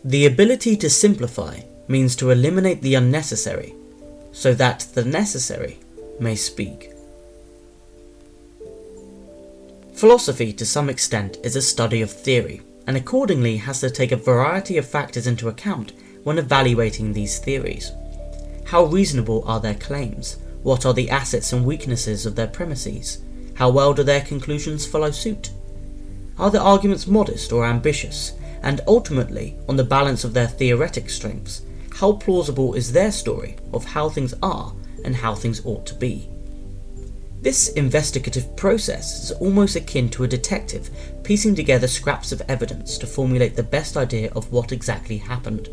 The ability to simplify means to eliminate the unnecessary, so that the necessary may speak. Philosophy, to some extent, is a study of theory, and accordingly has to take a variety of factors into account when evaluating these theories. How reasonable are their claims? What are the assets and weaknesses of their premises? How well do their conclusions follow suit? Are their arguments modest or ambitious? And ultimately, on the balance of their theoretic strengths, how plausible is their story of how things are and how things ought to be? This investigative process is almost akin to a detective piecing together scraps of evidence to formulate the best idea of what exactly happened.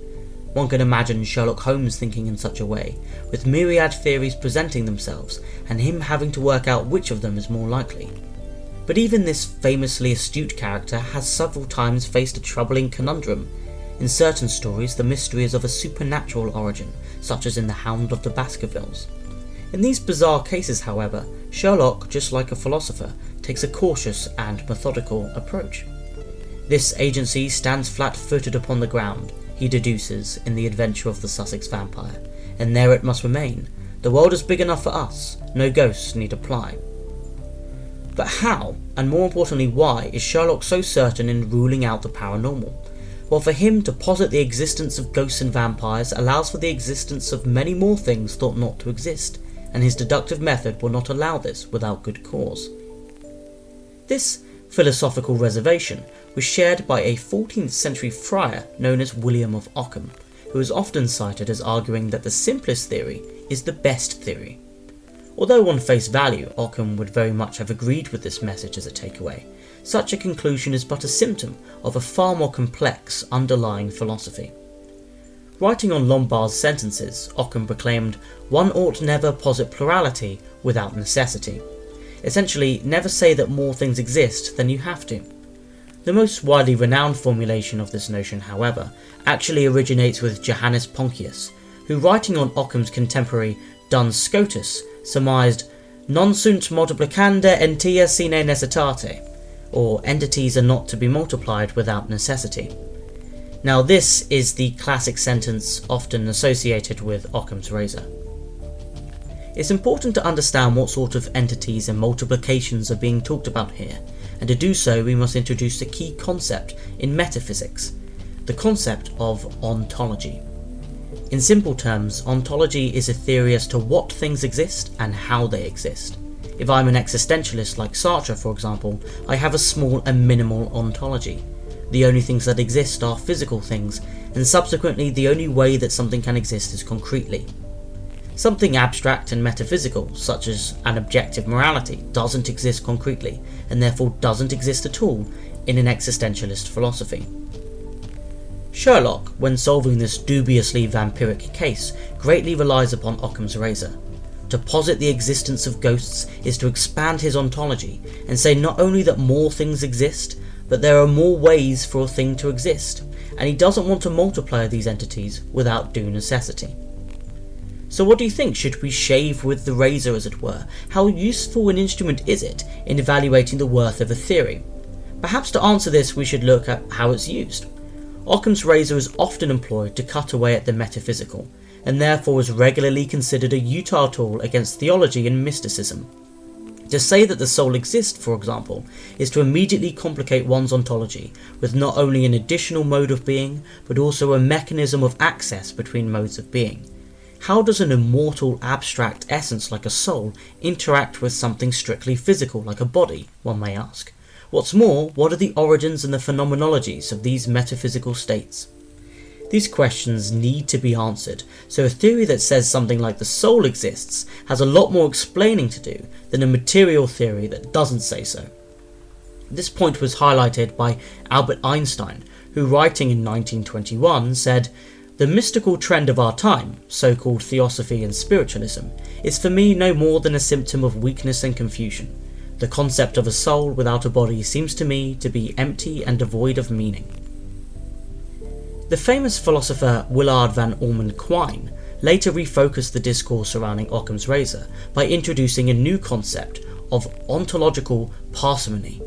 One can imagine Sherlock Holmes thinking in such a way, with myriad theories presenting themselves and him having to work out which of them is more likely. But even this famously astute character has several times faced a troubling conundrum. In certain stories, the mystery is of a supernatural origin, such as in The Hound of the Baskervilles. In these bizarre cases, however, Sherlock, just like a philosopher, takes a cautious and methodical approach. This agency stands flat-footed upon the ground, he deduces in The Adventure of the Sussex Vampire, and there it must remain. The world is big enough for us, no ghosts need apply. But how, and more importantly why, is Sherlock so certain in ruling out the paranormal? Well, for him to posit the existence of ghosts and vampires allows for the existence of many more things thought not to exist, and his deductive method will not allow this without good cause. This philosophical reservation was shared by a 14th century friar known as William of Ockham, who is often cited as arguing that the simplest theory is the best theory. Although on face value, Occam would very much have agreed with this message as a takeaway, such a conclusion is but a symptom of a far more complex underlying philosophy. Writing on Lombard's sentences, Occam proclaimed, "One ought never posit plurality without necessity." Essentially, never say that more things exist than you have to. The most widely renowned formulation of this notion, however, actually originates with Johannes Ponchius, who, writing on Occam's contemporary Duns Scotus, surmised "non sunt multiplicanda entia sine necessitate," or entities are not to be multiplied without necessity. Now this is the classic sentence often associated with Occam's razor. It's important to understand what sort of entities and multiplications are being talked about here, and to do so we must introduce a key concept in metaphysics, the concept of ontology. In simple terms, ontology is a theory as to what things exist and how they exist. If I'm an existentialist like Sartre, for example, I have a small and minimal ontology. The only things that exist are physical things, and subsequently the only way that something can exist is concretely. Something abstract and metaphysical, such as an objective morality, doesn't exist concretely, and therefore doesn't exist at all in an existentialist philosophy. Sherlock, when solving this dubiously vampiric case, greatly relies upon Occam's razor. To posit the existence of ghosts is to expand his ontology, and say not only that more things exist, but there are more ways for a thing to exist, and he doesn't want to multiply these entities without due necessity. So what do you think? Should we shave with the razor, as it were? How useful an instrument is it in evaluating the worth of a theory? Perhaps to answer this we should look at how it's used. Occam's razor is often employed to cut away at the metaphysical, and therefore is regularly considered a utile tool against theology and mysticism. To say that the soul exists, for example, is to immediately complicate one's ontology with not only an additional mode of being, but also a mechanism of access between modes of being. How does an immortal abstract essence like a soul interact with something strictly physical like a body, one may ask? What's more, what are the origins and the phenomenologies of these metaphysical states? These questions need to be answered, so a theory that says something like the soul exists has a lot more explaining to do than a material theory that doesn't say so. This point was highlighted by Albert Einstein, who, writing in 1921, said, "The mystical trend of our time, so-called theosophy and spiritualism, is for me no more than a symptom of weakness and confusion. The concept of a soul without a body seems to me to be empty and devoid of meaning." The famous philosopher Willard van Orman Quine later refocused the discourse surrounding Occam's razor by introducing a new concept of ontological parsimony.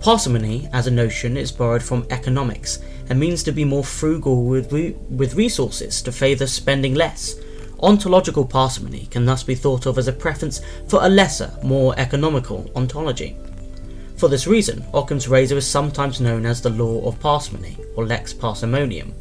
Parsimony, as a notion, is borrowed from economics and means to be more frugal with resources, to favour spending less. Ontological parsimony can thus be thought of as a preference for a lesser, more economical ontology. For this reason, Occam's razor is sometimes known as the law of parsimony, or lex parsimonium.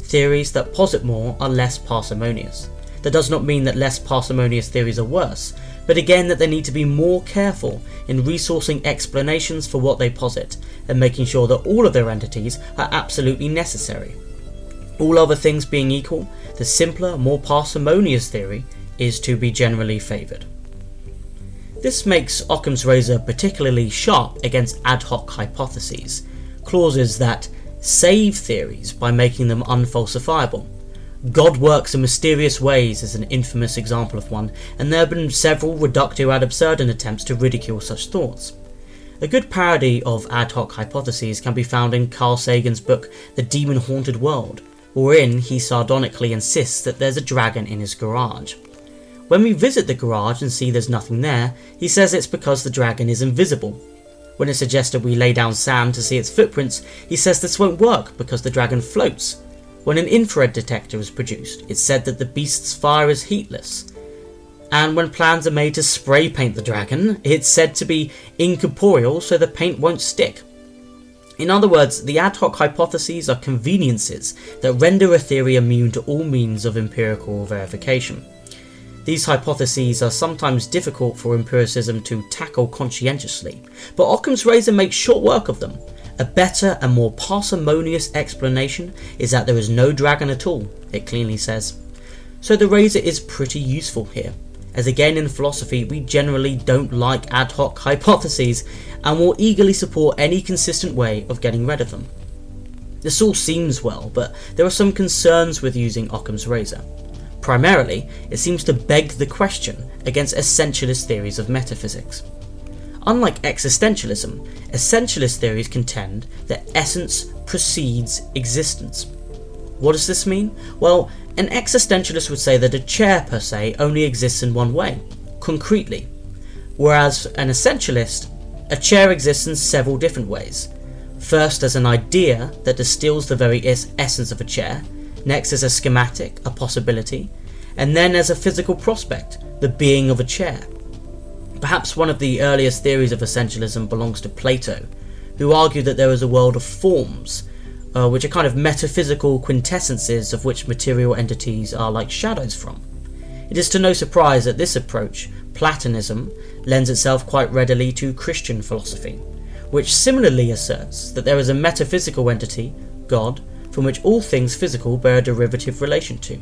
Theories that posit more are less parsimonious. That does not mean that less parsimonious theories are worse, but again that they need to be more careful in resourcing explanations for what they posit, and making sure that all of their entities are absolutely necessary. All other things being equal, the simpler, more parsimonious theory is to be generally favoured. This makes Occam's razor particularly sharp against ad hoc hypotheses, clauses that save theories by making them unfalsifiable. God works in mysterious ways is an infamous example of one, and there have been several reductio ad absurdum attempts to ridicule such thoughts. A good parody of ad hoc hypotheses can be found in Carl Sagan's book The Demon-Haunted World, wherein he sardonically insists that there's a dragon in his garage. When we visit the garage and see there's nothing there, he says it's because the dragon is invisible. When it's suggested we lay down sand to see its footprints, he says this won't work because the dragon floats. When an infrared detector is produced, it's said that the beast's fire is heatless. And when plans are made to spray paint the dragon, it's said to be incorporeal so the paint won't stick. In other words, the ad hoc hypotheses are conveniences that render a theory immune to all means of empirical verification. These hypotheses are sometimes difficult for empiricism to tackle conscientiously, but Occam's razor makes short work of them. A better and more parsimonious explanation is that there is no dragon at all, it cleanly says. So the razor is pretty useful here, as again in philosophy we generally don't like ad hoc hypotheses and will eagerly support any consistent way of getting rid of them. This all seems well, but there are some concerns with using Occam's razor. Primarily, it seems to beg the question against essentialist theories of metaphysics. Unlike existentialism, essentialist theories contend that essence precedes existence. What does this mean? Well, an existentialist would say that a chair per se only exists in one way, concretely, whereas an essentialist, a chair exists in several different ways. First as an idea that distills the very essence of a chair, next as a schematic, a possibility, and then as a physical prospect, the being of a chair. Perhaps one of the earliest theories of essentialism belongs to Plato, who argued that there is a world of forms, which are kind of metaphysical quintessences of which material entities are like shadows from. It is to no surprise that this approach, Platonism, lends itself quite readily to Christian philosophy, which similarly asserts that there is a metaphysical entity, God, from which all things physical bear a derivative relation to.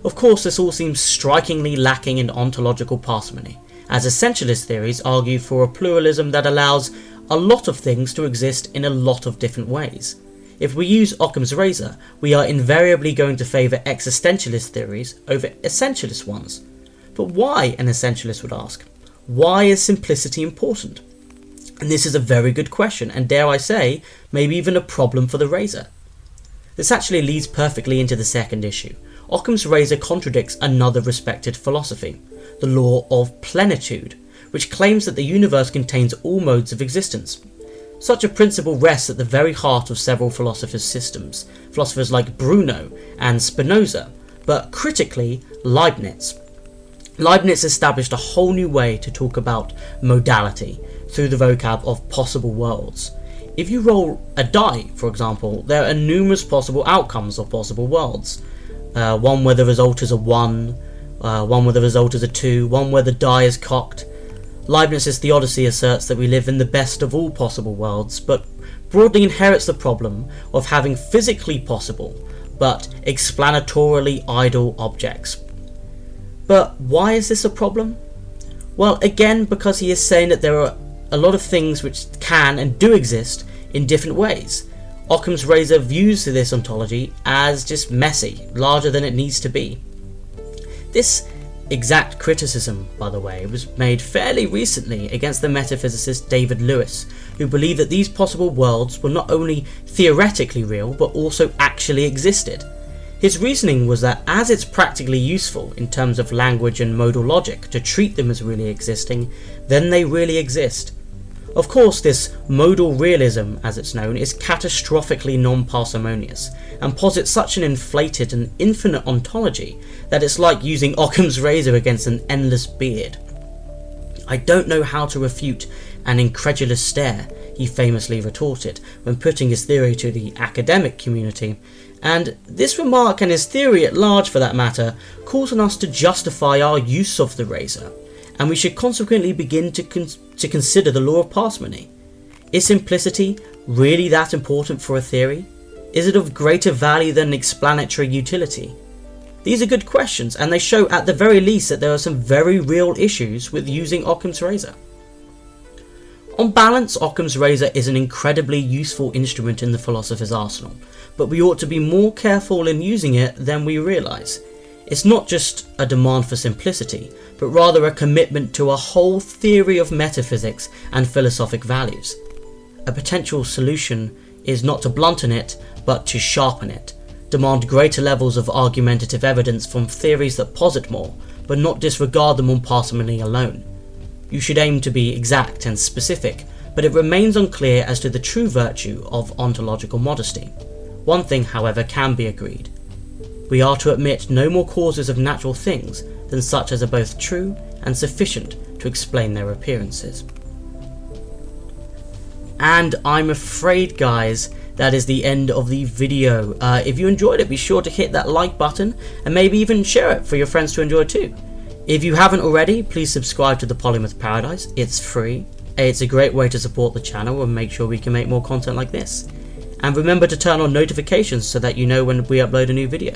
Of course, this all seems strikingly lacking in ontological parsimony, as essentialist theories argue for a pluralism that allows a lot of things to exist in a lot of different ways. If we use Occam's razor, we are invariably going to favour existentialist theories over essentialist ones. But why, an essentialist would ask? Why is simplicity important? And this is a very good question, and dare I say, maybe even a problem for the razor. This actually leads perfectly into the second issue. Occam's razor contradicts another respected philosophy, the law of plenitude, which claims that the universe contains all modes of existence. Such a principle rests at the very heart of several philosophers' systems, philosophers like Bruno and Spinoza, but critically, Leibniz. Leibniz established a whole new way to talk about modality through the vocab of possible worlds. If you roll a die, for example, there are numerous possible outcomes of possible worlds. One where the result is a 1, one where the result is a 2, one where the die is cocked. Leibniz's theodicy asserts that we live in the best of all possible worlds, but broadly inherits the problem of having physically possible, but explanatorily idle objects. But why is this a problem? Well, again, because he is saying that there are a lot of things which can and do exist in different ways. Occam's razor views this ontology as just messy, larger than it needs to be. This exact criticism, by the way, was made fairly recently against the metaphysicist David Lewis, who believed that these possible worlds were not only theoretically real, but also actually existed. His reasoning was that as it's practically useful in terms of language and modal logic to treat them as really existing, then they really exist. Of course, this modal realism, as it's known, is catastrophically non-parsimonious, and posits such an inflated and infinite ontology that it's like using Occam's razor against an endless beard. "I don't know how to refute an incredulous stare," he famously retorted when putting his theory to the academic community, and this remark, and his theory at large for that matter, calls on us to justify our use of the razor, and we should consequently begin to consider the law of parsimony. Is simplicity really that important for a theory? Is it of greater value than explanatory utility? These are good questions, and they show at the very least that there are some very real issues with using Occam's razor. On balance, Occam's razor is an incredibly useful instrument in the philosopher's arsenal, but we ought to be more careful in using it than we realise. It's not just a demand for simplicity, but rather a commitment to a whole theory of metaphysics and philosophic values. A potential solution is not to blunten it, but to sharpen it, demand greater levels of argumentative evidence from theories that posit more, but not disregard them on parsimony alone. You should aim to be exact and specific, but it remains unclear as to the true virtue of ontological modesty. One thing, however, can be agreed. We are to admit no more causes of natural things than such as are both true and sufficient to explain their appearances. And I'm afraid, guys, that is the end of the video. If you enjoyed it, be sure to hit that like button and maybe even share it for your friends to enjoy too. If you haven't already, please subscribe to the Polymath Paradise. It's free. It's a great way to support the channel and make sure we can make more content like this. And remember to turn on notifications so that you know when we upload a new video.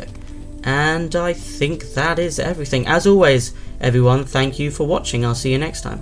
And I think that is everything. As always, everyone, thank you for watching. I'll see you next time.